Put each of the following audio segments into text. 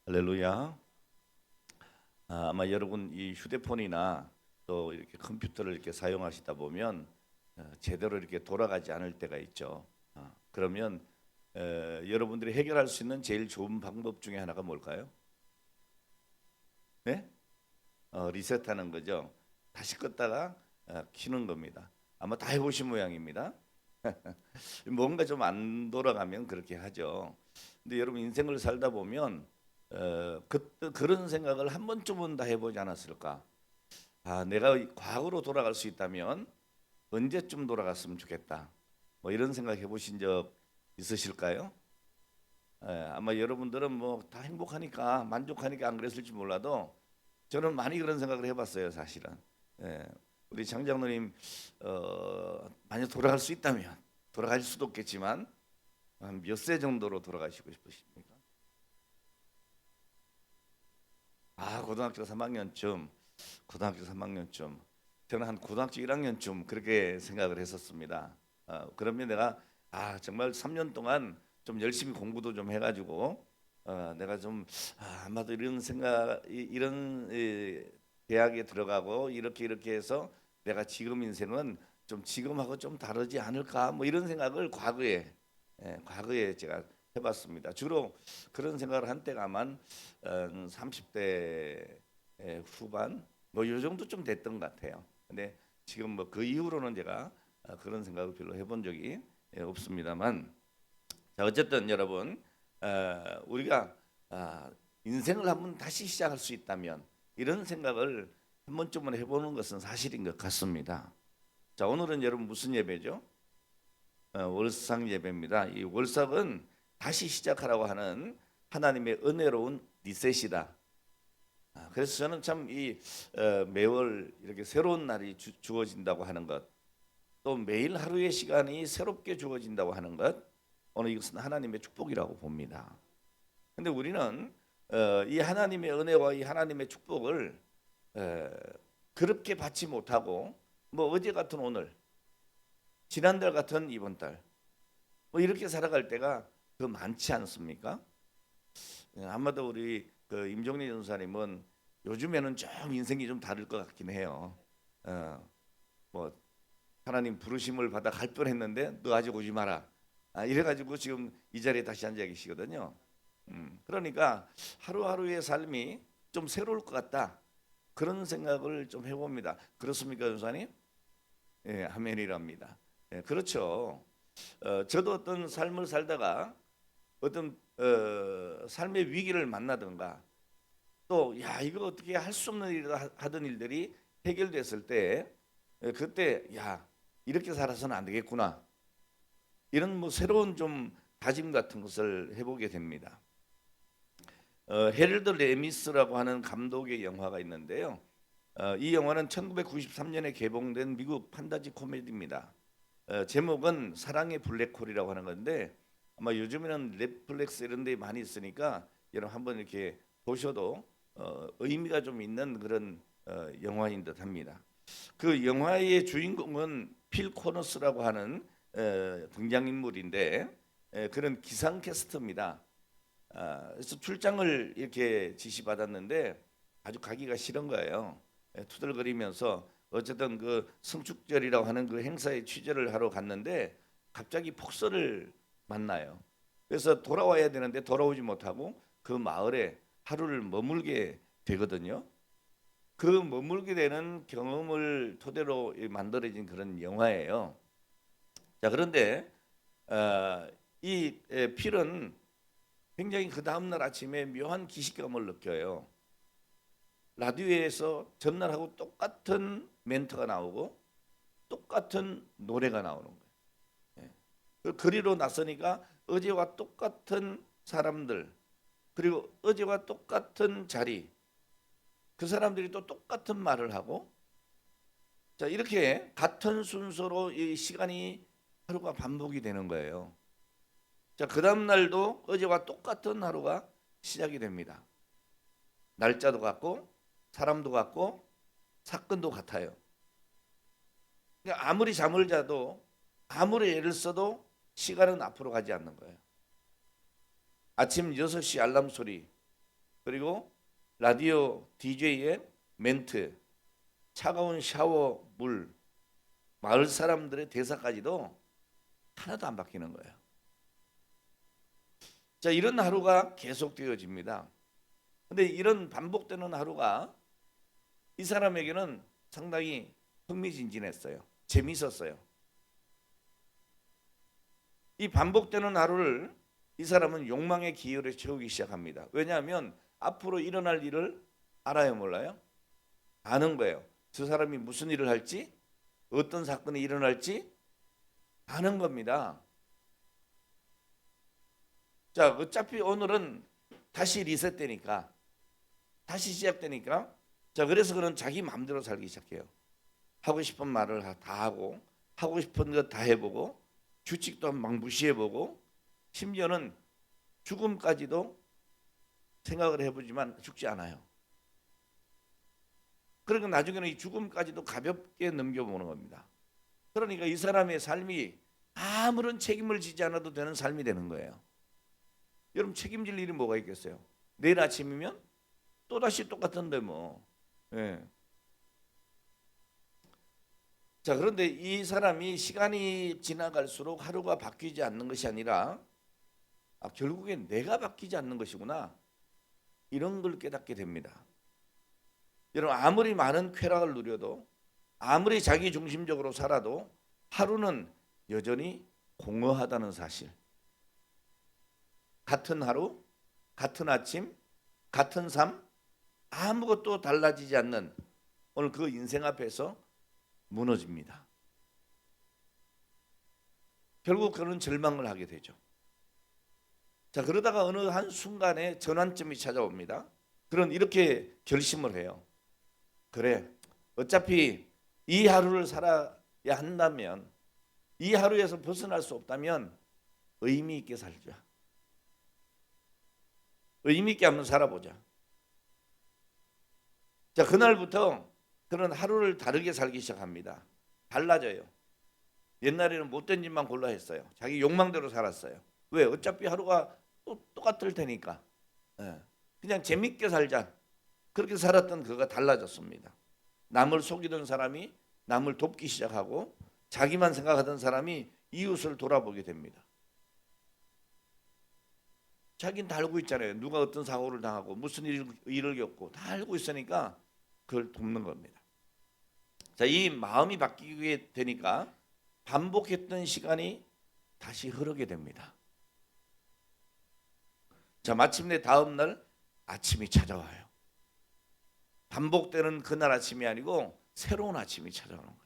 할렐루야. 아마 여러분 이 휴대폰이나 또 이렇게 컴퓨터를 이렇게 사용하시다 보면 제대로 이렇게 돌아가지 않을 때가 있죠. 그러면 여러분들이 해결할 수 있는 제일 좋은 방법 중에 하나가 뭘까요? 네? 리셋하는 거죠. 다시 껐다가 켜는 겁니다. 아마 다 해보신 모양입니다. 뭔가 좀 안 돌아가면 그렇게 하죠. 근데 여러분 인생을 살다 보면 그런 생각을 한 번쯤은 다 해보지 않았을까? 내가 과거로 돌아갈 수 있다면 언제쯤 돌아갔으면 좋겠다. 뭐 이런 생각 해보신 적 있으실까요? 아마 여러분들은 뭐 다 행복하니까 만족하니까 안 그랬을지 몰라도 저는 많이 그런 생각을 해봤어요, 사실은. 예, 우리 장장로님 만약 돌아갈 수 있다면 돌아갈 수도 없겠지만 한 몇 세 정도로 돌아가시고 싶으십니까? 고등학교 3학년쯤, 고등학교 3학년쯤. 저는 한 고등학교 1학년쯤 그렇게 생각을 했었습니다. 그러면 내가 정말 3년 동안 좀 열심히 공부도 좀 해가지고 내가 좀 아마도 이런 생각, 이런 대학에 들어가고 이렇게 해서 내가 지금 인생은 좀 지금하고 좀 다르지 않을까 뭐 이런 생각을 과거에 제가 해봤습니다. 주로 그런 생각을 한 때가만 30대 후반 뭐 요 정도 좀 됐던 것 같아요. 근데 지금 뭐 그 이후로는 제가 그런 생각을 별로 해본 적이 없습니다만, 자 어쨌든 여러분 우리가 인생을 한번 다시 시작할 수 있다면 이런 생각을 한 번쯤은 해보는 것은 사실인 것 같습니다. 자 오늘은 여러분 무슨 예배죠? 월삭 예배입니다. 이 월삭은 다시 시작하라고 하는 하나님의 은혜로운 리셋이다. 그래서 저는 참 이 매월 이렇게 새로운 날이 주어진다고 하는 것, 또 매일 하루의 시간이 새롭게 주어진다고 하는 것, 오늘 이것은 하나님의 축복이라고 봅니다. 근데 우리는 이 하나님의 은혜와 이 하나님의 축복을 어, 그렇게 받지 못하고 뭐 어제 같은 오늘, 지난달 같은 이번 달, 뭐 이렇게 살아갈 때가 더 많지 않습니까? 아마도 우리 그 임종리 전사님은 요즘에는 좀 인생이 좀 다를 것 같긴 해요. 뭐 하나님 부르심을 받아 갈 뻔했는데 너 아직 오지 마라. 이래가지고 지금 이 자리에 다시 앉아 계시거든요. 그러니까 하루하루의 삶이 좀 새로울 것 같다. 그런 생각을 좀 해봅니다. 그렇습니까, 전사님? 예, 아멘이랍니다. 예, 그렇죠. 저도 어떤 삶을 살다가 어떤 삶의 위기를 만나든가 또 이거 어떻게 할 수 없는 일이다 하던 일들이 해결됐을 때 그때 이렇게 살아서는 안 되겠구나 이런 뭐 새로운 좀 다짐 같은 것을 해보게 됩니다. 헤럴드 레미스라고 하는 감독의 영화가 있는데요. 이 영화는 1993년에 개봉된 미국 판타지 코미디입니다. 제목은 사랑의 블랙홀이라고 하는 건데 아마 요즘에는 넷플릭스 이런 데 많이 있으니까 여러분 한번 이렇게 보셔도 의미가 좀 있는 그런 영화인 듯합니다. 그 영화의 주인공은 필 코너스라고 하는 등장인물인데 그런 기상캐스터입니다. 그래서 출장을 이렇게 지시받았는데 아주 가기가 싫은 거예요. 투덜거리면서 어쨌든 그 성축절이라고 하는 그 행사에 취재를 하러 갔는데 갑자기 폭설을 만나요. 그래서 돌아와야 되는데 돌아오지 못하고 그 마을에 하루를 머물게 되거든요. 그 머물게 되는 경험을 토대로 만들어진 그런 영화예요. 자 그런데 이 필은 굉장히 그 다음날 아침에 묘한 기식감을 느껴요. 라디오에서 전날하고 똑같은 멘트가 나오고 똑같은 노래가 나오는 거예요. 예. 그 거리로 나서니까 어제와 똑같은 사람들 그리고 어제와 똑같은 자리 그 사람들이 또 똑같은 말을 하고 자 이렇게 같은 순서로 이 시간이 하루가 반복이 되는 거예요. 자 그 다음 날도 어제와 똑같은 하루가 시작이 됩니다. 날짜도 같고 사람도 같고 사건도 같아요. 그러니까 아무리 잠을 자도 아무리 애를 써도 시간은 앞으로 가지 않는 거예요. 아침 6시 알람 소리 그리고 라디오 DJ의 멘트, 차가운 샤워 물, 마을 사람들의 대사까지도 하나도 안 바뀌는 거예요. 자, 이런 하루가 계속되어집니다. 근데 이런 반복되는 하루가 이 사람에게는 상당히 흥미진진했어요. 재미있었어요. 이 반복되는 하루를 이 사람은 욕망의 기혈에 채우기 시작합니다. 왜냐하면 앞으로 일어날 일을 알아요, 몰라요? 아는 거예요. 저 사람이 무슨 일을 할지, 어떤 사건이 일어날지 아는 겁니다. 자, 어차피 오늘은 다시 리셋되니까, 다시 시작되니까, 자, 그래서 그는 자기 마음대로 살기 시작해요. 하고 싶은 말을 다 하고, 하고 싶은 것 다 해보고, 규칙도 막 무시해보고, 심지어는 죽음까지도 생각을 해보지만 죽지 않아요. 그러니까 나중에는 이 죽음까지도 가볍게 넘겨보는 겁니다. 그러니까 이 사람의 삶이 아무런 책임을 지지 않아도 되는 삶이 되는 거예요. 여러분, 책임질 일이 뭐가 있겠어요? 내일 아침이면 또다시 똑같은데 뭐. 예. 자, 그런데 이 사람이 시간이 지나갈수록 하루가 바뀌지 않는 것이 아니라 결국엔 내가 바뀌지 않는 것이구나, 이런 걸 깨닫게 됩니다. 여러분, 아무리 많은 쾌락을 누려도, 아무리 자기중심적으로 살아도 하루는 여전히 공허하다는 사실. 같은 하루, 같은 아침, 같은 삶, 아무것도 달라지지 않는 오늘 그 인생 앞에서 무너집니다. 결국 그는 절망을 하게 되죠. 자, 그러다가 어느 한순간에 전환점이 찾아옵니다. 그는 이렇게 결심을 해요. 그래, 어차피 이 하루를 살아야 한다면, 이 하루에서 벗어날 수 없다면 의미 있게 살자. 의미 있게 한번 살아보자. 자, 그날부터 그는 하루를 다르게 살기 시작합니다. 달라져요. 옛날에는 못된 짓만 골라 했어요. 자기 욕망대로 살았어요. 왜? 어차피 하루가 똑같을 테니까. 그냥 재밌게 살자. 그렇게 살았던 그가 달라졌습니다. 남을 속이던 사람이 남을 돕기 시작하고, 자기만 생각하던 사람이 이웃을 돌아보게 됩니다. 자기는 다 알고 있잖아요. 누가 어떤 사고를 당하고 무슨 일을 겪고 다 알고 있으니까 그걸 돕는 겁니다. 자, 이 마음이 바뀌게 되니까 반복했던 시간이 다시 흐르게 됩니다. 자, 마침내 다음 날 아침이 찾아와요. 반복되는 그날 아침이 아니고 새로운 아침이 찾아오는 거예요.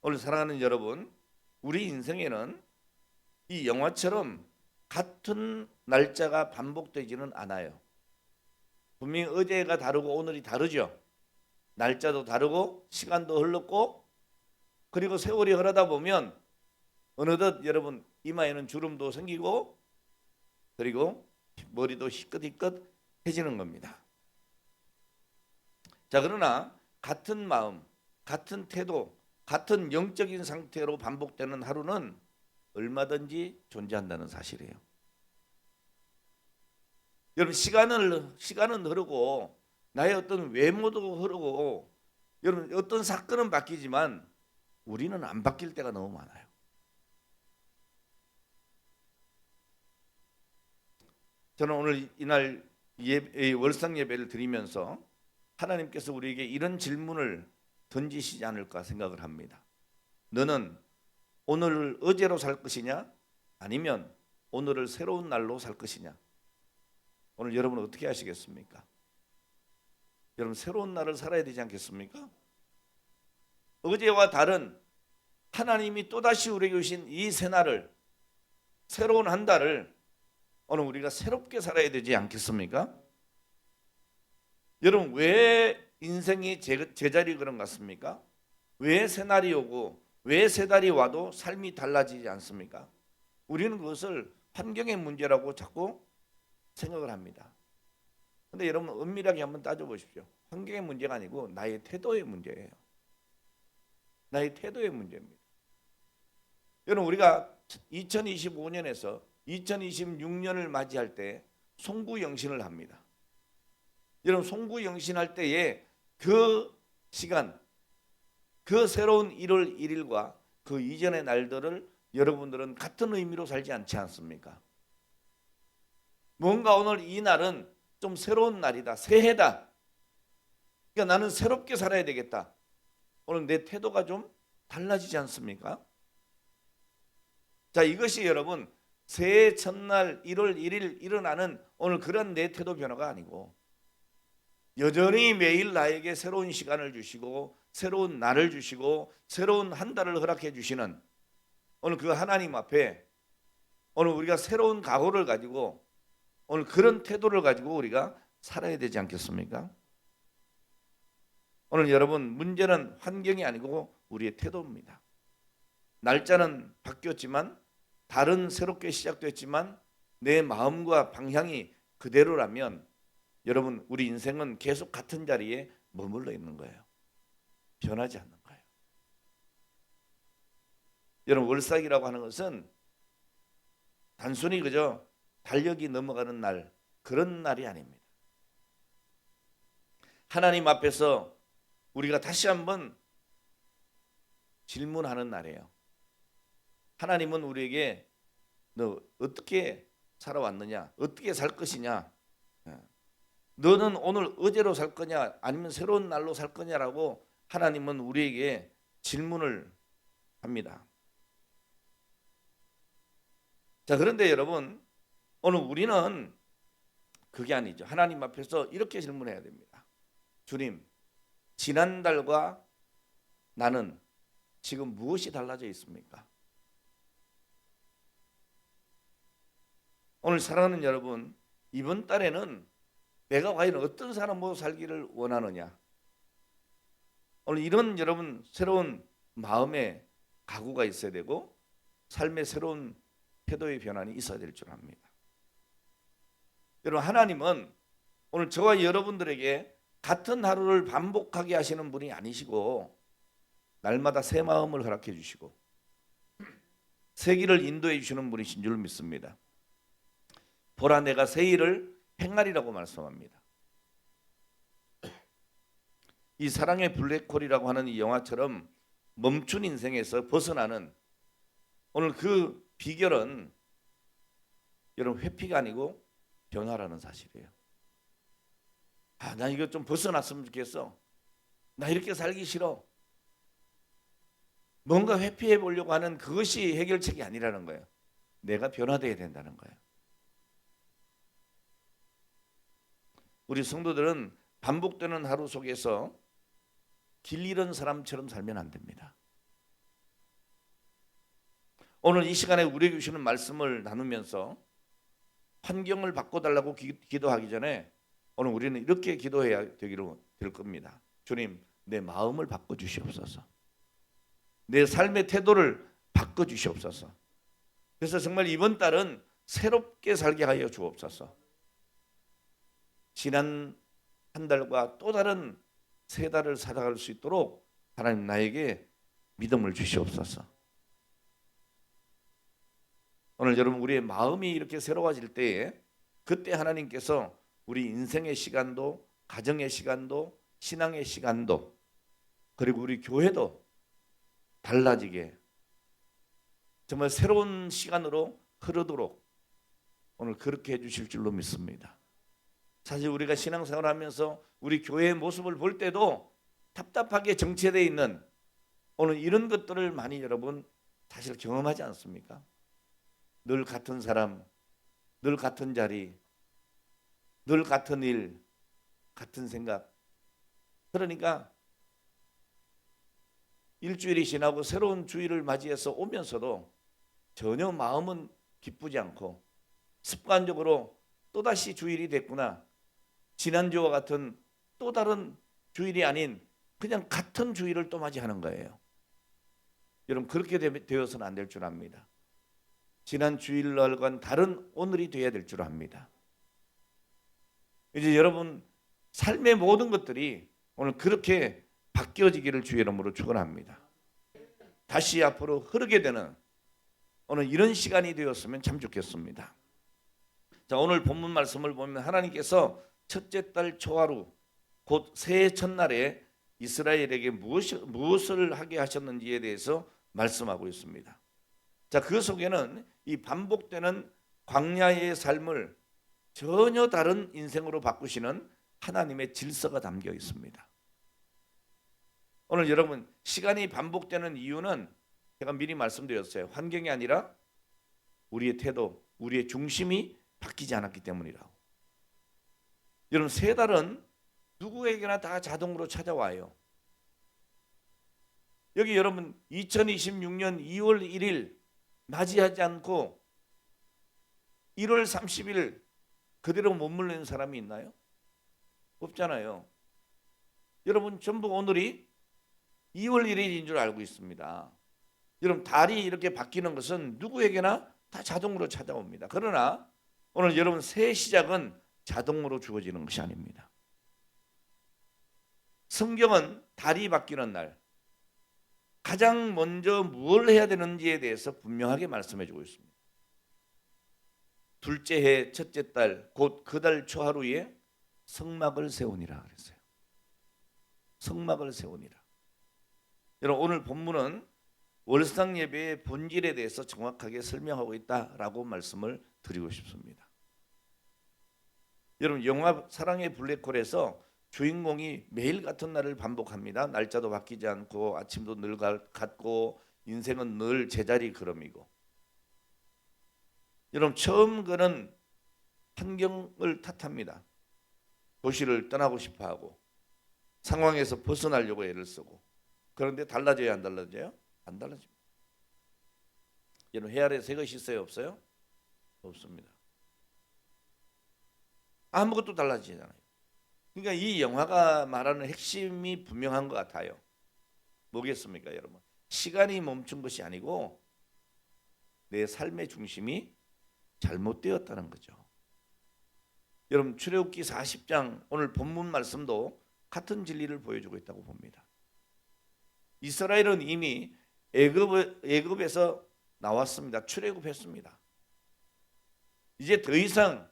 오늘 사랑하는 여러분, 우리 인생에는 이 영화처럼 같은 날짜가 반복되지는 않아요. 분명히 어제가 다르고 오늘이 다르죠. 날짜도 다르고 시간도 흘렀고, 그리고 세월이 흐르다 보면 어느덧 여러분 이마에는 주름도 생기고, 그리고 머리도 희끗희끗해지는 겁니다. 자, 그러나 같은 마음, 같은 태도, 같은 영적인 상태로 반복되는 하루는 얼마든지 존재한다는 사실이에요. 여러분, 시간은 흐르고 나의 어떤 외모도 흐르고, 여러분 어떤 사건은 바뀌지만 우리는 안 바뀔 때가 너무 많아요. 저는 오늘 이날 월상 예배를 드리면서 하나님께서 우리에게 이런 질문을 던지시지 않을까 생각을 합니다. 너는 오늘을 어제로 살 것이냐, 아니면 오늘을 새로운 날로 살 것이냐? 오늘 여러분 어떻게 하시겠습니까? 여러분 새로운 날을 살아야 되지 않겠습니까? 어제와 다른 하나님이 또다시 우리에게 주신 이 새날을, 새로운 한 달을 오늘 우리가 새롭게 살아야 되지 않겠습니까? 여러분, 왜 인생이 제자리 그런 것 같습니까? 왜 새날이 오고 왜 새 달이 와도 삶이 달라지지 않습니까? 우리는 그것을 환경의 문제라고 자꾸 생각을 합니다. 그런데 여러분 엄밀하게 한번 따져보십시오. 환경의 문제가 아니고 나의 태도의 문제예요. 나의 태도의 문제입니다. 여러분, 우리가 2025년에서 2026년을 맞이할 때 송구영신을 합니다. 여러분 송구영신할 때에 그 시간, 그 새로운 1월 1일과 그 이전의 날들을 여러분들은 같은 의미로 살지 않지 않습니까? 뭔가 오늘 이 날은 좀 새로운 날이다. 새해다. 그러니까 나는 새롭게 살아야 되겠다. 오늘 내 태도가 좀 달라지지 않습니까? 자, 이것이 여러분 새해 첫날 1월 1일 일어나는 오늘 그런 내 태도 변화가 아니고 여전히 매일 나에게 새로운 시간을 주시고 새로운 날을 주시고 새로운 한 달을 허락해 주시는 오늘 그 하나님 앞에 오늘 우리가 새로운 각오를 가지고 오늘 그런 태도를 가지고 우리가 살아야 되지 않겠습니까? 오늘 여러분 문제는 환경이 아니고 우리의 태도입니다. 날짜는 바뀌었지만 다른 새롭게 시작됐지만 내 마음과 방향이 그대로라면 여러분 우리 인생은 계속 같은 자리에 머물러 있는 거예요. 변하지 않는 거예요. 여러분 월삭이라고 하는 것은 단순히 그저 달력이 넘어가는 날 그런 날이 아닙니다. 하나님 앞에서 우리가 다시 한번 질문하는 날이에요. 하나님은 우리에게 너 어떻게 살아왔느냐? 어떻게 살 것이냐? 너는 오늘 어제로 살 거냐? 아니면 새로운 날로 살 거냐라고 하나님은 우리에게 질문을 합니다. 자, 그런데 여러분 오늘 우리는 그게 아니죠. 하나님 앞에서 이렇게 질문해야 됩니다. 주님, 지난달과 나는 지금 무엇이 달라져 있습니까? 오늘 사랑하는 여러분, 이번 달에는 내가 과연 어떤 사람으로 살기를 원하느냐? 오늘 이런 여러분 새로운 마음의 각오가 있어야 되고 삶의 새로운 태도의 변환이 있어야 될 줄 압니다. 여러분 하나님은 오늘 저와 여러분들에게 같은 하루를 반복하게 하시는 분이 아니시고 날마다 새 마음을 허락해 주시고 새 길을 인도해 주시는 분이신 줄 믿습니다. 보라 내가 새 일을 행하리라고 말씀합니다. 이 사랑의 블랙홀이라고 하는 이 영화처럼 멈춘 인생에서 벗어나는 오늘 그 비결은 여러분 회피가 아니고 변화라는 사실이에요. 나 이거 좀 벗어났으면 좋겠어. 나 이렇게 살기 싫어. 뭔가 회피해 보려고 하는 그것이 해결책이 아니라는 거예요. 내가 변화되어야 된다는 거예요. 우리 성도들은 반복되는 하루 속에서 길 잃은 사람처럼 살면 안 됩니다. 오늘 이 시간에 우리에게 주시는 말씀을 나누면서 환경을 바꿔달라고 기도하기 전에 오늘 우리는 이렇게 기도해야 되기로 될 겁니다. 주님, 내 마음을 바꿔주시옵소서. 내 삶의 태도를 바꿔주시옵소서. 그래서 정말 이번 달은 새롭게 살게 하여 주옵소서. 지난 한 달과 또 다른 세 달을 살아갈 수 있도록 하나님 나에게 믿음을 주시옵소서. 오늘 여러분 우리의 마음이 이렇게 새로워질 때에 그때 하나님께서 우리 인생의 시간도 가정의 시간도 신앙의 시간도 그리고 우리 교회도 달라지게 정말 새로운 시간으로 흐르도록 오늘 그렇게 해주실 줄로 믿습니다. 사실 우리가 신앙생활을 하면서 우리 교회의 모습을 볼 때도 답답하게 정체되어 있는 오늘 이런 것들을 많이 여러분 사실 경험하지 않습니까? 늘 같은 사람, 늘 같은 자리, 늘 같은 일, 같은 생각. 그러니까 일주일이 지나고 새로운 주일을 맞이해서 오면서도 전혀 마음은 기쁘지 않고 습관적으로 또다시 주일이 됐구나. 지난주와 같은 또 다른 주일이 아닌 그냥 같은 주일을 또 맞이하는 거예요. 여러분 그렇게 되어서는 안 될 줄 압니다. 지난 주일날과는 다른 오늘이 되어야 될 줄 압니다. 이제 여러분 삶의 모든 것들이 오늘 그렇게 바뀌어지기를 주의 이름으로 축원합니다. 다시 앞으로 흐르게 되는 오늘 이런 시간이 되었으면 참 좋겠습니다. 자, 오늘 본문 말씀을 보면 하나님께서 첫째 달 초하루 곧 새해 첫날에 이스라엘에게 무엇을 하게 하셨는지에 대해서 말씀하고 있습니다. 자, 그 속에는 이 반복되는 광야의 삶을 전혀 다른 인생으로 바꾸시는 하나님의 질서가 담겨 있습니다. 오늘 여러분, 시간이 반복되는 이유는 제가 미리 말씀드렸어요. 환경이 아니라 우리의 태도, 우리의 중심이 바뀌지 않았기 때문이라고. 여러분, 세 달은 누구에게나 다 자동으로 찾아와요. 여기 여러분 2026년 2월 1일 맞이하지 않고 1월 30일 그대로 머무르는 사람이 있나요? 없잖아요. 여러분 전부 오늘이 2월 1일인 줄 알고 있습니다. 여러분 달이 이렇게 바뀌는 것은 누구에게나 다 자동으로 찾아옵니다. 그러나 오늘 여러분 새해 시작은 자동으로 주어지는 것이 아닙니다. 성경은 달이 바뀌는 날 가장 먼저 무엇을 해야 되는지에 대해서 분명하게 말씀해 주고 있습니다. 둘째 해 첫째 달 곧 그 달 초하루에 성막을 세우니라 그랬어요. 성막을 세우니라. 여러분 오늘 본문은 월상 예배의 본질에 대해서 정확하게 설명하고 있다라고 말씀을 드리고 싶습니다. 여러분 영화 사랑의 블랙홀에서 주인공이 매일 같은 날을 반복합니다. 날짜도 바뀌지 않고 아침도 늘 같고 인생은 늘 제자리 걸음이고. 여러분 처음 그는 환경을 탓합니다. 도시를 떠나고 싶어하고 상황에서 벗어나려고 애를 쓰고. 그런데 달라져요 안 달라져요? 안 달라집니다. 여러분 해 아래 새 것이 있어요 없어요? 없습니다. 아무것도 달라지잖아요. 그러니까 이 영화가 말하는 핵심이 분명한 것 같아요. 뭐겠습니까 여러분? 시간이 멈춘 것이 아니고 내 삶의 중심이 잘못되었다는 거죠. 여러분 출애굽기 40장 오늘 본문 말씀도 같은 진리를 보여주고 있다고 봅니다. 이스라엘은 이미 애굽에서 나왔습니다. 출애굽했습니다. 이제 더 이상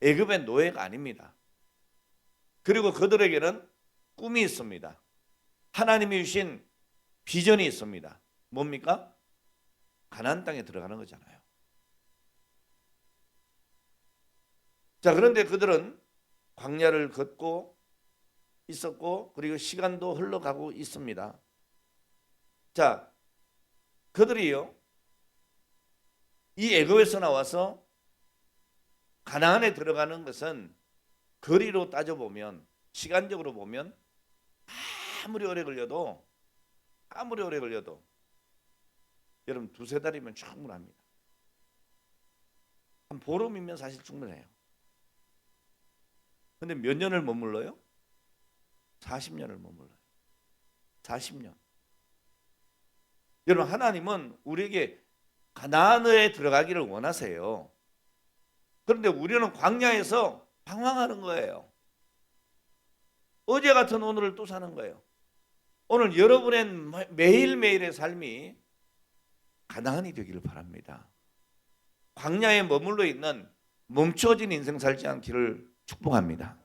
애굽의 노예가 아닙니다. 그리고 그들에게는 꿈이 있습니다. 하나님이 주신 비전이 있습니다. 뭡니까? 가나안 땅에 들어가는 거잖아요. 자, 그런데 그들은 광야를 걷고 있었고 그리고 시간도 흘러가고 있습니다. 자, 그들이요 이 애굽에서 나와서 가나안에 들어가는 것은 거리로 따져보면 시간적으로 보면 아무리 오래 걸려도 여러분 두세 달이면 충분합니다. 한 보름이면 사실 충분해요. 근데 몇 년을 머물러요? 40년을 머물러요. 40년. 여러분 하나님은 우리에게 가나안에 들어가기를 원하세요. 그런데 우리는 광야에서 방황하는 거예요. 어제 같은 오늘을 또 사는 거예요. 오늘 여러분의 매일매일의 삶이 가나안이 되기를 바랍니다. 광야에 머물러 있는 멈춰진 인생 살지 않기를 축복합니다.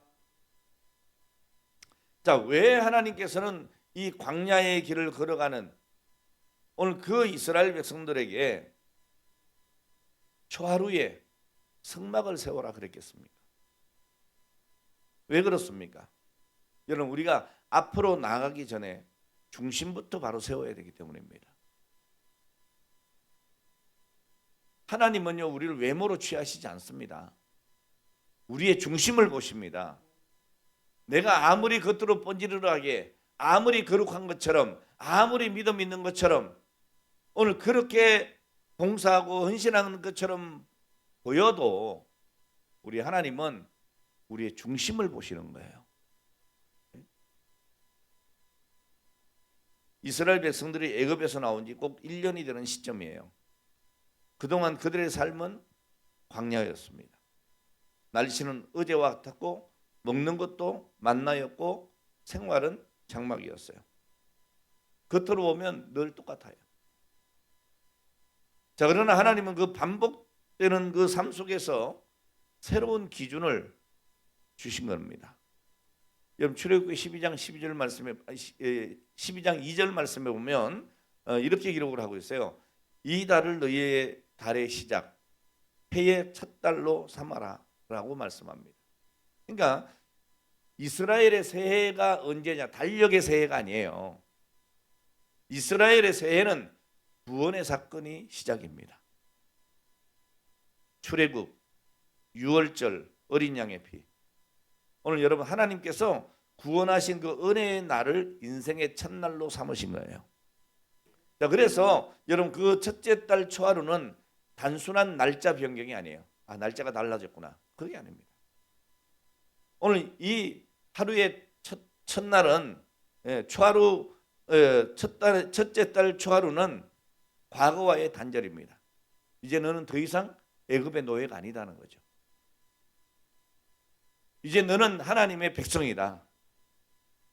자, 왜 하나님께서는 이 광야의 길을 걸어가는 오늘 그 이스라엘 백성들에게 초하루에 성막을 세워라 그랬겠습니까? 왜 그렇습니까? 여러분 우리가 앞으로 나가기 전에 중심부터 바로 세워야 되기 때문입니다. 하나님은요 우리를 외모로 취하시지 않습니다. 우리의 중심을 보십니다. 내가 아무리 겉으로 번지르르하게 아무리 거룩한 것처럼 아무리 믿음 있는 것처럼 오늘 그렇게 봉사하고 헌신하는 것처럼 보여도 우리 하나님은 우리의 중심을 보시는 거예요. 이스라엘 백성들이 애굽에서 나온 지 꼭 1년이 되는 시점이에요. 그동안 그들의 삶은 광야였습니다. 날씨는 어제와 같았고 먹는 것도 만나였고 생활은 장막이었어요. 겉으로 보면 늘 똑같아요. 자, 그러나 하나님은 그 반복되는 그 삶 속에서 새로운 기준을 주신 겁니다. 여러분 출애굽기 12장 12절 말씀에 12장 2절 말씀에 보면 이렇게 기록을 하고 있어요. 이 달을 너희의 달의 시작, 해의 첫 달로 삼아라라고 말씀합니다. 그러니까 이스라엘의 새해가 언제냐? 달력의 새해가 아니에요. 이스라엘의 새해는 구원의 사건이 시작입니다. 출애굽, 유월절, 어린 양의 피. 오늘 여러분 하나님께서 구원하신 그 은혜의 날을 인생의 첫날로 삼으신 거예요. 자, 그래서 여러분 그 첫째 달 초하루는 단순한 날짜 변경이 아니에요. 아, 날짜가 달라졌구나. 그게 아닙니다. 오늘 이 하루의 첫날은 초하루 첫째 달 초하루는 과거와의 단절입니다. 이제 너는 더 이상 애굽의 노예가 아니다는 거죠. 이제 너는 하나님의 백성이다.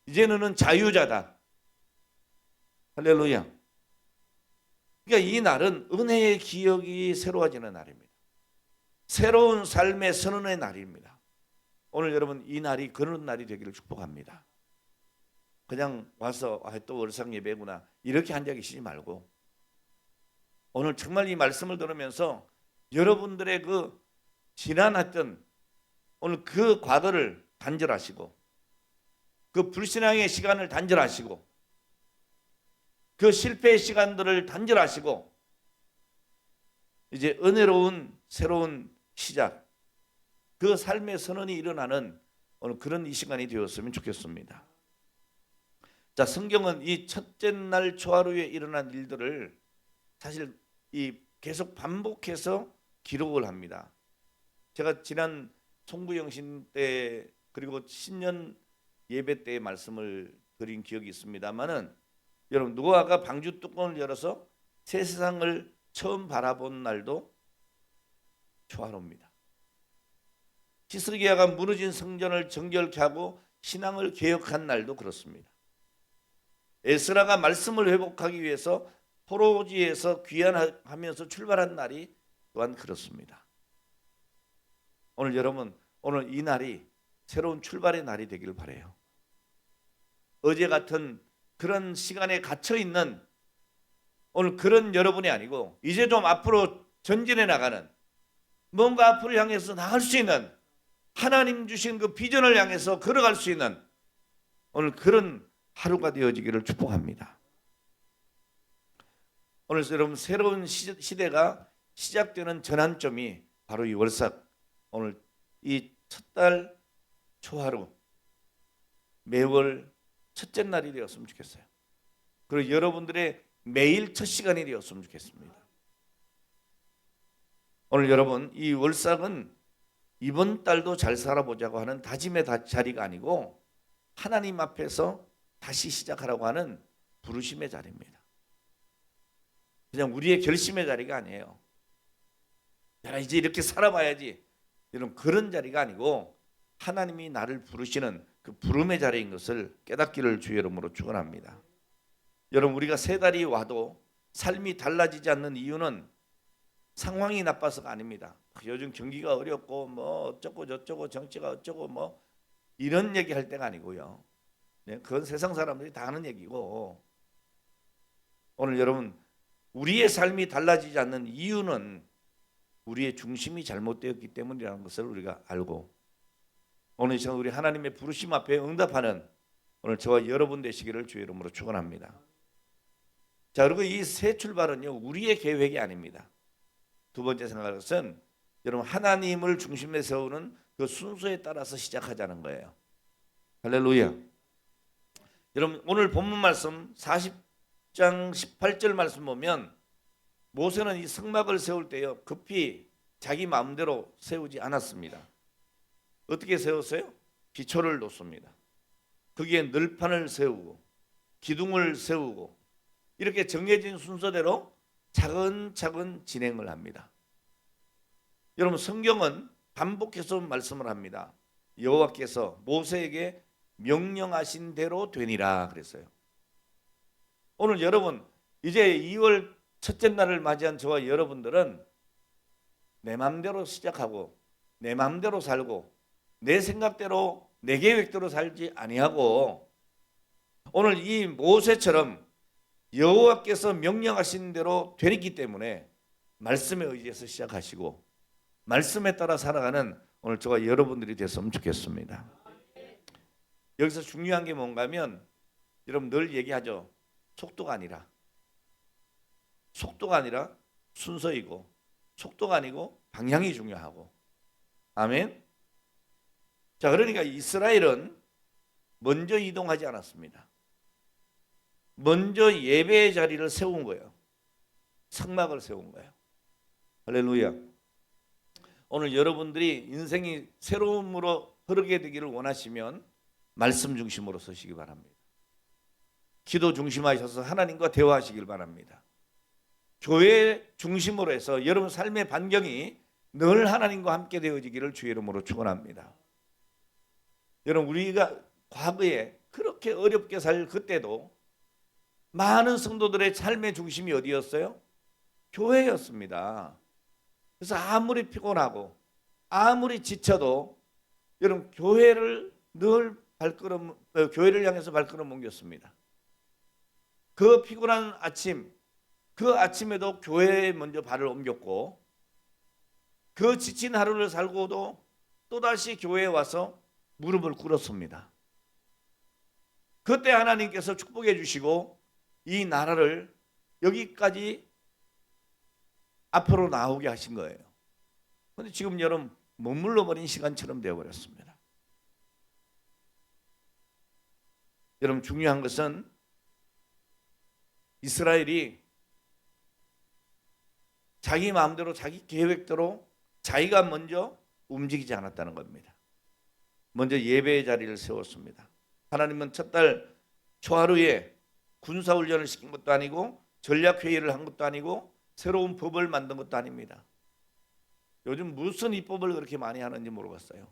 이제 너는 자유자다. 할렐루야. 그러니까 이 날은 은혜의 기억이 새로워지는 날입니다. 새로운 삶의 선언의 날입니다. 오늘 여러분 이 날이 그런 날이 되기를 축복합니다. 그냥 와서 또 월상 예배구나 이렇게 앉아 계시지 말고 오늘 정말 이 말씀을 들으면서 여러분들의 그 지난했던 오늘 그 과거를 단절하시고 그 불신앙의 시간을 단절하시고 그 실패의 시간들을 단절하시고 이제 은혜로운 새로운 시작 그 삶의 선언이 일어나는 오늘 그런 이 시간이 되었으면 좋겠습니다. 자, 성경은 이 첫째 날 초하루에 일어난 일들을 사실 이 계속 반복해서 기록을 합니다. 제가 지난 송구영신 때 그리고 신년 예배 때의 말씀을 드린 기억이 있습니다만은 여러분 노아가 방주 뚜껑을 열어서 새 세상을 처음 바라본 날도 초하루입니다. 히스기야가 무너진 성전을 정결케 하고 신앙을 개혁한 날도 그렇습니다. 에스라가 말씀을 회복하기 위해서 포로지에서 귀환하면서 출발한 날이 또한 그렇습니다. 오늘 여러분 오늘 이 날이 새로운 출발의 날이 되기를 바라요. 어제 같은 그런 시간에 갇혀있는 오늘 그런 여러분이 아니고 이제 좀 앞으로 전진해 나가는 뭔가 앞으로 향해서 나갈 수 있는 하나님 주신 그 비전을 향해서 걸어갈 수 있는 오늘 그런 하루가 되어지기를 축복합니다. 오늘 여러분 새로운 시대가 시작되는 전환점이 바로 이 월삭 오늘 이 첫 달 초하루 매월 첫째 날이 되었으면 좋겠어요. 그리고 여러분들의 매일 첫 시간이 되었으면 좋겠습니다. 오늘 여러분 이 월삭은 이번 달도 잘 살아보자고 하는 다짐의 자리가 아니고 하나님 앞에서 다시 시작하라고 하는 부르심의 자리입니다. 그냥 우리의 결심의 자리가 아니에요. 내가 이제 이렇게 살아봐야지 이런 그런 자리가 아니고 하나님이 나를 부르시는 그 부름의 자리인 것을 깨닫기를 주의 이름으로 축원합니다. 여러분 우리가 세 달이 와도 삶이 달라지지 않는 이유는 상황이 나빠서가 아닙니다. 요즘 경기가 어렵고 뭐 어쩌고 저쩌고 정치가 어쩌고 뭐 이런 얘기 할 때가 아니고요. 그건 세상 사람들이 다 하는 얘기고 오늘 여러분 우리의 삶이 달라지지 않는 이유는 우리의 중심이 잘못되었기 때문이라는 것을 우리가 알고 오늘 이 시간 우리 하나님의 부르심 앞에 응답하는 오늘 저와 여러분 되시기를 주의 이름으로 축원합니다. 자, 그리고 이 새 출발은요 우리의 계획이 아닙니다. 두 번째 생각할 것은 여러분 하나님을 중심에 세우는 그 순서에 따라서 시작하자는 거예요. 할렐루야. 여러분 오늘 본문 말씀 40장 18절 말씀 보면 모세는 이 성막을 세울 때요 급히 자기 마음대로 세우지 않았습니다. 어떻게 세웠어요? 기초를 놓습니다. 거기에 널판을 세우고 기둥을 세우고 이렇게 정해진 순서대로 차근차근 진행을 합니다. 여러분 성경은 반복해서 말씀을 합니다. 여호와께서 모세에게 명령하신 대로 되니라 그랬어요. 오늘 여러분 이제 2월 첫째 날을 맞이한 저와 여러분들은 내 마음대로 시작하고 내 마음대로 살고 내 생각대로 내 계획대로 살지 아니하고 오늘 이 모세처럼 여호와께서 명령하신 대로 되기 때문에 말씀에 의지해서 시작하시고 말씀에 따라 살아가는 오늘 저와 여러분들이 됐으면 좋겠습니다. 여기서 중요한 게 뭔가 하면 여러분 늘 얘기하죠. 속도가 아니라 순서이고 속도가 아니고 방향이 중요하고. 아멘. 자, 그러니까 이스라엘은 먼저 이동하지 않았습니다. 먼저 예배의 자리를 세운 거예요. 성막을 세운 거예요. 할렐루야. 오늘 여러분들이 인생이 새로움으로 흐르게 되기를 원하시면 말씀 중심으로 서시기 바랍니다. 기도 중심하셔서 하나님과 대화하시길 바랍니다. 교회 중심으로 해서 여러분 삶의 반경이 늘 하나님과 함께 되어지기를 주의 이름으로 축원합니다. 여러분 우리가 과거에 그렇게 어렵게 살 그때도 많은 성도들의 삶의 중심이 어디였어요? 교회였습니다. 그래서 아무리 피곤하고 아무리 지쳐도 여러분 교회를 향해서 발걸음 옮겼습니다. 그 피곤한 아침, 그 아침에도 교회에 먼저 발을 옮겼고 그 지친 하루를 살고도 또다시 교회에 와서 무릎을 꿇었습니다. 그때 하나님께서 축복해 주시고 이 나라를 여기까지 앞으로 나오게 하신 거예요. 그런데 지금 여러분 머물러 버린 시간처럼 되어버렸습니다. 여러분 중요한 것은 이스라엘이 자기 마음대로 자기 계획대로 자기가 먼저 움직이지 않았다는 겁니다. 먼저 예배의 자리를 세웠습니다. 하나님은 첫 달 초하루에 군사훈련을 시킨 것도 아니고 전략회의를 한 것도 아니고 새로운 법을 만든 것도 아닙니다. 요즘 무슨 입법을 그렇게 많이 하는지 모르겠어요.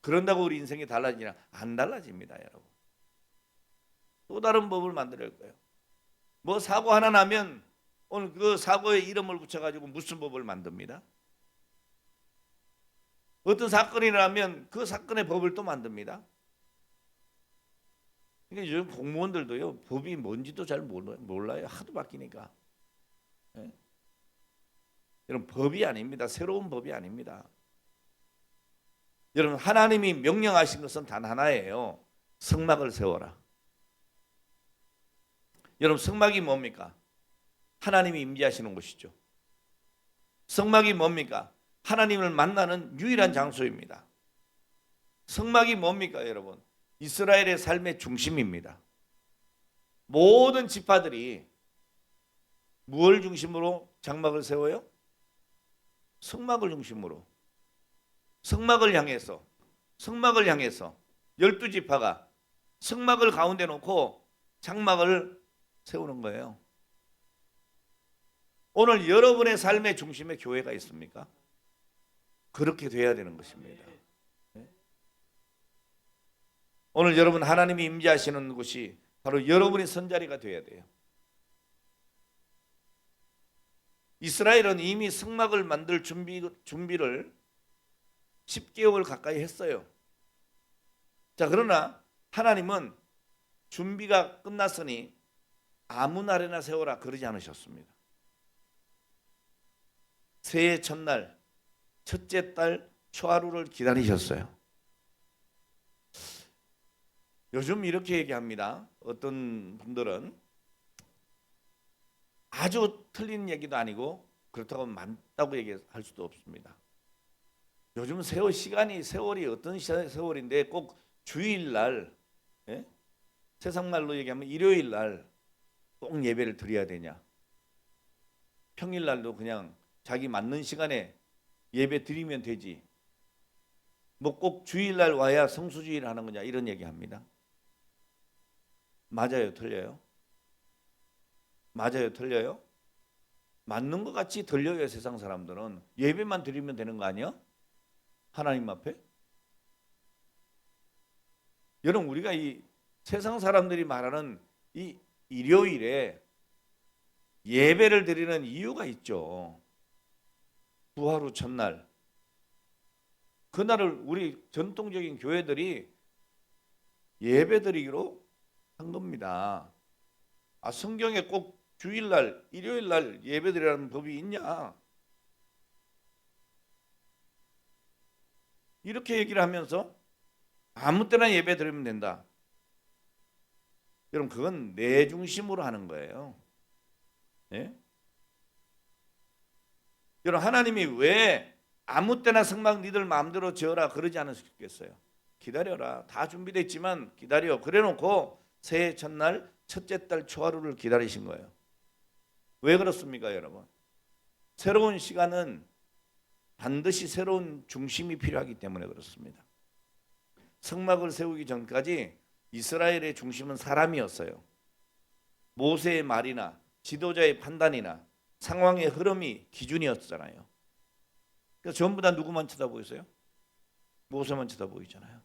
그런다고 우리 인생이 달라지냐? 안 달라집니다, 여러분. 또 다른 법을 만들 거예요. 뭐 사고 하나 나면 오늘 그 사고에 이름을 붙여가지고 무슨 법을 만듭니다. 어떤 사건이 나면 그 사건의 법을 또 만듭니다. 그러니까 요즘 공무원들도요 법이 뭔지도 잘 몰라요. 하도 바뀌니까. 네? 여러분 법이 아닙니다. 새로운 법이 아닙니다. 여러분 하나님이 명령하신 것은 단 하나예요. 성막을 세워라. 여러분 성막이 뭡니까? 하나님이 임재하시는 곳이죠. 성막이 뭡니까? 하나님을 만나는 유일한 장소입니다. 성막이 뭡니까 여러분? 이스라엘의 삶의 중심입니다. 모든 지파들이 무엇을 중심으로 장막을 세워요? 성막을 중심으로. 성막을 향해서 12지파가 성막을 가운데 놓고 장막을 세우는 거예요. 오늘 여러분의 삶의 중심에 교회가 있습니까? 그렇게 돼야 되는 것입니다. 오늘 여러분 하나님이 임재하시는 곳이 바로 여러분의 선자리가 되어야 돼요. 이스라엘은 이미 성막을 만들 준비를 10개월 가까이 했어요. 자, 그러나 하나님은 준비가 끝났으니 아무 날에나 세워라 그러지 않으셨습니다. 새해 첫날 첫째 달 초하루를 기다리셨어요. 요즘 이렇게 얘기합니다. 어떤 분들은 아주 틀린 얘기도 아니고 그렇다고 맞다고 얘기할 수도 없습니다. 요즘 세월이 어떤 세월인데 꼭 주일날, 세상 말로 얘기하면 일요일날 꼭 예배를 드려야 되냐? 평일날도 그냥 자기 맞는 시간에 예배 드리면 되지. 뭐 꼭 주일날 와야 성수주의를 하는 거냐 이런 얘기합니다. 맞아요, 틀려요? 맞아요, 틀려요? 맞는 것 같이 들려요. 세상 사람들은 예배만 드리면 되는 거 아니야? 하나님 앞에? 여러분 우리가 이 세상 사람들이 말하는 이 일요일에 예배를 드리는 이유가 있죠. 부활 후 첫날, 그날을 우리 전통적인 교회들이 예배 드리기로 한 겁니다. 성경에 꼭 주일날, 일요일날 예배 드리라는 법이 있냐? 이렇게 얘기를 하면서 아무 때나 예배 드리면 된다. 여러분, 그건 내 중심으로 하는 거예요. 예? 여러분, 하나님이 왜 아무 때나 성막 니들 마음대로 지어라 그러지 않으셨겠어요? 기다려라. 다 준비됐지만 기다려. 그래놓고 새해 첫날 첫째 달 초하루를 기다리신 거예요. 왜 그렇습니까, 여러분? 새로운 시간은 반드시 새로운 중심이 필요하기 때문에 그렇습니다. 성막을 세우기 전까지 이스라엘의 중심은 사람이었어요. 모세의 말이나 지도자의 판단이나 상황의 흐름이 기준이었잖아요. 그래서 전부 다 누구만 쳐다보고 있어요? 모세만 쳐다보이잖아요.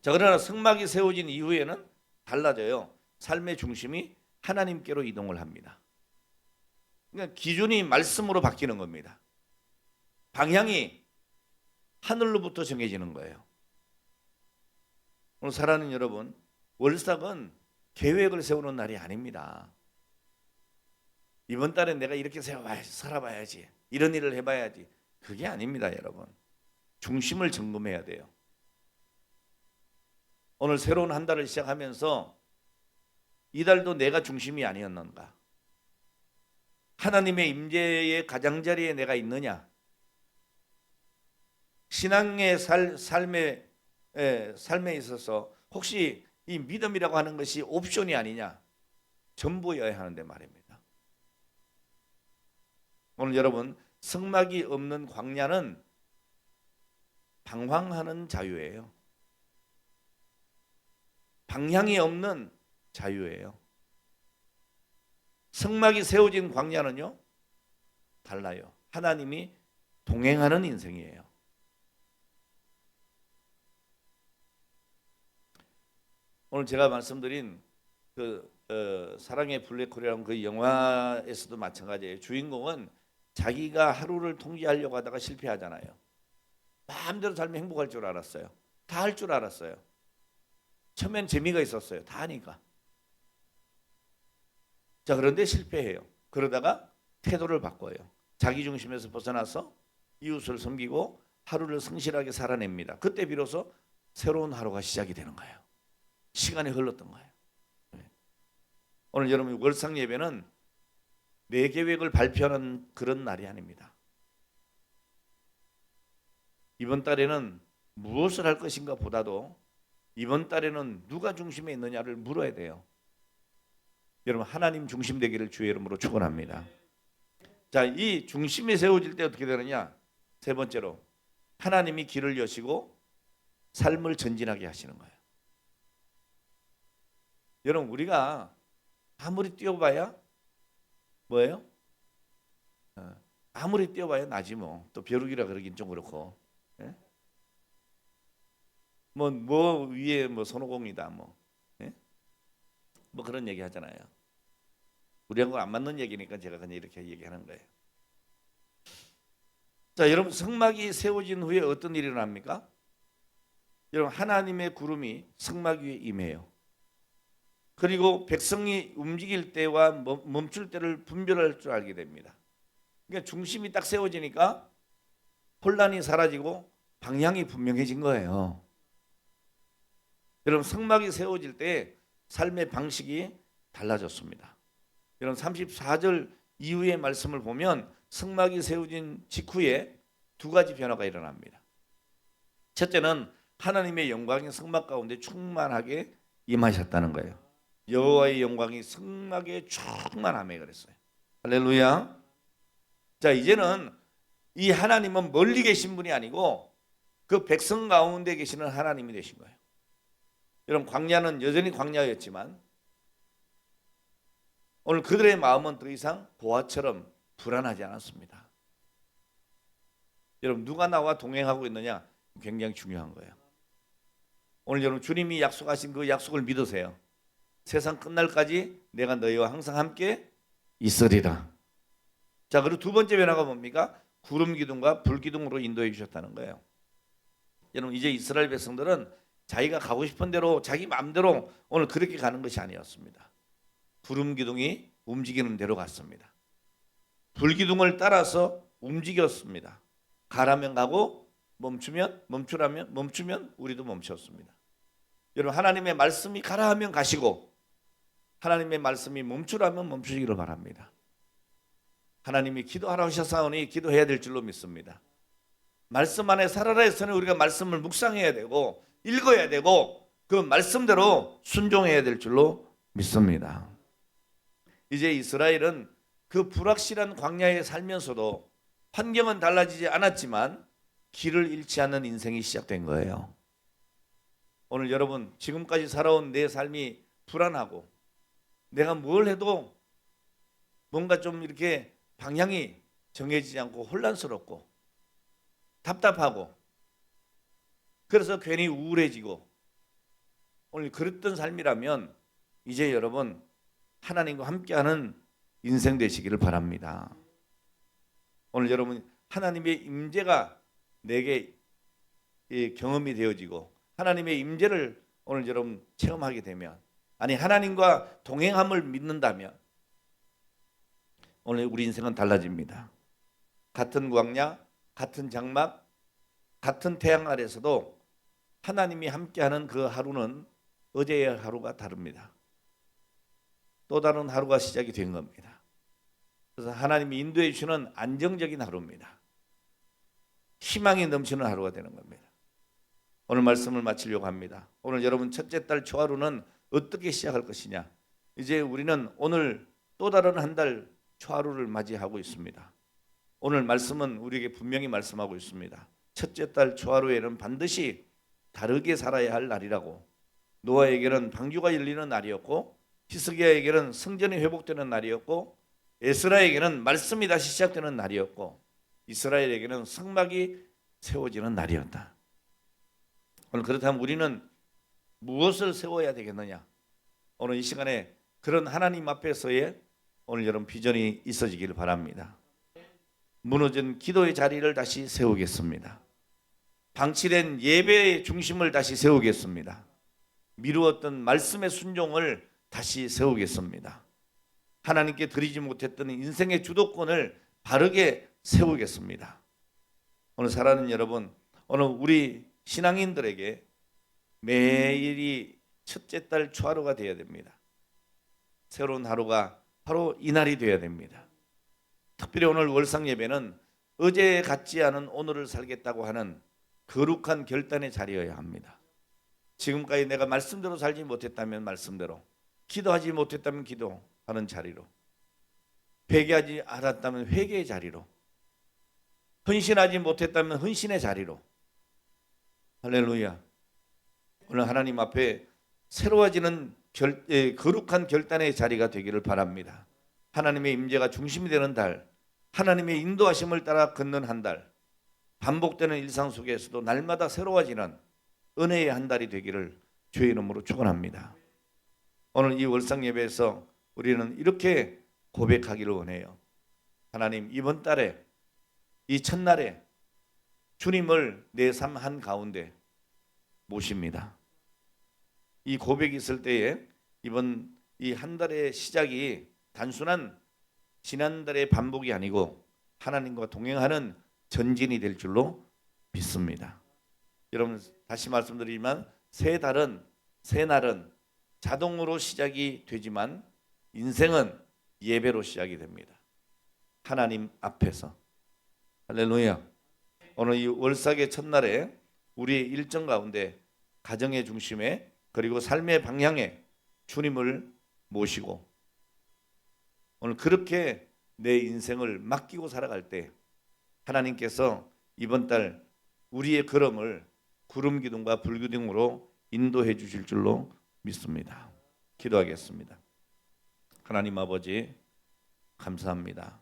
자, 그러나 성막이 세워진 이후에는 달라져요. 삶의 중심이 하나님께로 이동을 합니다. 그러니까 기준이 말씀으로 바뀌는 겁니다. 방향이 하늘로부터 정해지는 거예요. 오늘 사랑하는 여러분, 월삭은 계획을 세우는 날이 아닙니다. 이번 달에 내가 이렇게 살아봐야지, 이런 일을 해봐야지, 그게 아닙니다, 여러분. 중심을 점검해야 돼요. 오늘 새로운 한 달을 시작하면서 이 달도 내가 중심이 아니었는가? 하나님의 임재의 가장자리에 내가 있느냐? 신앙의 삶에 있어서 혹시 이 믿음이라고 하는 것이 옵션이 아니냐? 전부여야 하는데 말입니다. 오늘 여러분, 성막이 없는 광야는 방황하는 자유예요. 방향이 없는 자유예요. 성막이 세워진 광야는요, 달라요. 하나님이 동행하는 인생이에요. 오늘 제가 말씀드린 사랑의 블랙홀이라는 그 영화에서도 마찬가지예요. 주인공은 자기가 하루를 통제하려고 하다가 실패하잖아요. 마음대로 살면 행복할 줄 알았어요. 다 할 줄 알았어요. 처음엔 재미가 있었어요. 다 하니까. 자, 그런데 실패해요. 그러다가 태도를 바꿔요. 자기 중심에서 벗어나서 이웃을 섬기고 하루를 성실하게 살아냅니다. 그때 비로소 새로운 하루가 시작이 되는 거예요. 시간이 흘렀던 거예요. 오늘 여러분, 월상 예배는 내 계획을 발표하는 그런 날이 아닙니다. 이번 달에는 무엇을 할 것인가 보다도 이번 달에는 누가 중심에 있느냐를 물어야 돼요. 여러분, 하나님 중심 되기를 주의 이름으로 축원합니다. 자, 이 중심이 세워질 때 어떻게 되느냐? 세 번째로, 하나님이 길을 여시고 삶을 전진하게 하시는 거예요. 여러분, 우리가 아무리 뛰어봐야 뭐예요? 아무리 뛰어봐야 나지 뭐. 또 벼룩이라 그러긴 좀 그렇고. 예? 뭐 위에 뭐 손오공이다 뭐. 예? 뭐 그런 얘기 하잖아요. 우리하고 안 맞는 얘기니까 제가 그냥 이렇게 얘기하는 거예요. 자, 여러분, 성막이 세워진 후에 어떤 일이 일어납니까? 여러분, 하나님의 구름이 성막 위에 임해요. 그리고 백성이 움직일 때와 멈출 때를 분별할 줄 알게 됩니다. 그러니까 중심이 딱 세워지니까 혼란이 사라지고 방향이 분명해진 거예요. 여러분, 성막이 세워질 때 삶의 방식이 달라졌습니다. 여러분, 34절 이후의 말씀을 보면 성막이 세워진 직후에 두 가지 변화가 일어납니다. 첫째는 하나님의 영광이 성막 가운데 충만하게 임하셨다는 거예요. 여호와의 영광이 성막에 충만하며 그랬어요. 할렐루야. 자, 이제는 이 하나님은 멀리 계신 분이 아니고 그 백성 가운데 계시는 하나님이 되신 거예요. 여러분, 광야는 여전히 광야였지만 오늘 그들의 마음은 더 이상 고아처럼 불안하지 않았습니다. 여러분, 누가 나와 동행하고 있느냐? 굉장히 중요한 거예요. 오늘 여러분, 주님이 약속하신 그 약속을 믿으세요. 세상 끝날까지 내가 너희와 항상 함께 있으리라. 자, 그리고 두 번째 변화가 뭡니까? 구름 기둥과 불 기둥으로 인도해 주셨다는 거예요. 여러분, 이제 이스라엘 백성들은 자기가 가고 싶은 대로 자기 마음대로 오늘 그렇게 가는 것이 아니었습니다. 구름 기둥이 움직이는 대로 갔습니다. 불 기둥을 따라서 움직였습니다. 가라면 가고 멈추면 멈추라면 멈추면 우리도 멈췄습니다. 여러분, 하나님의 말씀이 가라 하면 가시고 하나님의 말씀이 멈추라면 멈추시기를 바랍니다. 하나님이 기도하라 하셨사오니 기도해야 될 줄로 믿습니다. 말씀 안에 살아라 해서는 우리가 말씀을 묵상해야 되고 읽어야 되고 그 말씀대로 순종해야 될 줄로 믿습니다. 이제 이스라엘은 그 불확실한 광야에 살면서도 환경은 달라지지 않았지만 길을 잃지 않는 인생이 시작된 거예요. 오늘 여러분, 지금까지 살아온 내 삶이 불안하고 내가 뭘 해도 뭔가 좀 이렇게 방향이 정해지지 않고 혼란스럽고 답답하고 그래서 괜히 우울해지고 오늘 그랬던 삶이라면 이제 여러분 하나님과 함께하는 인생 되시기를 바랍니다. 오늘 여러분 하나님의 임재가 내게 경험이 되어지고 하나님의 임재를 오늘 여러분 체험하게 되면 아니 하나님과 동행함을 믿는다면 오늘 우리 인생은 달라집니다. 같은 광야, 같은 장막, 같은 태양 아래서도 하나님이 함께하는 그 하루는 어제의 하루가 다릅니다. 또 다른 하루가 시작이 된 겁니다. 그래서 하나님이 인도해 주시는 안정적인 하루입니다. 희망이 넘치는 하루가 되는 겁니다. 오늘 말씀을 마치려고 합니다. 오늘 여러분 첫째 달 초하루는 어떻게 시작할 것이냐. 이제 우리는 오늘 또 다른 한 달 초하루를 맞이하고 있습니다. 오늘 말씀은 우리에게 분명히 말씀하고 있습니다. 첫째 달 초하루에는 반드시 다르게 살아야 할 날이라고. 노아에게는 방주가 열리는 날이었고 히스기야에게는 성전이 회복되는 날이었고 에스라에게는 말씀이 다시 시작되는 날이었고 이스라엘에게는 성막이 세워지는 날이었다. 오늘 그렇다면 우리는 무엇을 세워야 되겠느냐? 오늘 이 시간에 그런 하나님 앞에서의 오늘 여러분 비전이 있어지기를 바랍니다. 무너진 기도의 자리를 다시 세우겠습니다. 방치된 예배의 중심을 다시 세우겠습니다. 미루었던 말씀의 순종을 다시 세우겠습니다. 하나님께 드리지 못했던 인생의 주도권을 바르게 세우겠습니다. 오늘 사랑하는 여러분, 오늘 우리 신앙인들에게 매일이 첫째 달 초하루가 되어야 됩니다. 새로운 하루가 바로 이 날이 되어야 됩니다. 특별히 오늘 월상 예배는 어제 같지 않은 오늘을 살겠다고 하는 거룩한 결단의 자리여야 합니다. 지금까지 내가 말씀대로 살지 못했다면 말씀대로, 기도하지 못했다면 기도하는 자리로, 회개하지 않았다면 회개의 자리로, 헌신하지 못했다면 헌신의 자리로. 할렐루야. 오늘 하나님 앞에 새로워지는 거룩한 결단의 자리가 되기를 바랍니다. 하나님의 임재가 중심이 되는 달, 하나님의 인도하심을 따라 걷는 한 달, 반복되는 일상 속에서도 날마다 새로워지는 은혜의 한 달이 되기를 주의 이름으로 축원합니다. 오늘 이 월상 예배에서 우리는 이렇게 고백하기를 원해요. 하나님, 이번 달에 이 첫날에 주님을 내 삶 한가운데 모십니다. 이 고백이 있을 때에 이번 이 한 달의 시작이 단순한 지난달의 반복이 아니고 하나님과 동행하는 전진이 될 줄로 믿습니다. 여러분 다시 말씀드리지만 새 날은 자동으로 시작이 되지만 인생은 예배로 시작이 됩니다. 하나님 앞에서. 할렐루야. 오늘 이 월삭의 첫날에 우리의 일정 가운데 가정의 중심에 그리고 삶의 방향에 주님을 모시고 오늘 그렇게 내 인생을 맡기고 살아갈 때 하나님께서 이번 달 우리의 걸음을 구름 기둥과 불 기둥으로 인도해 주실 줄로 믿습니다. 기도하겠습니다. 하나님 아버지 감사합니다.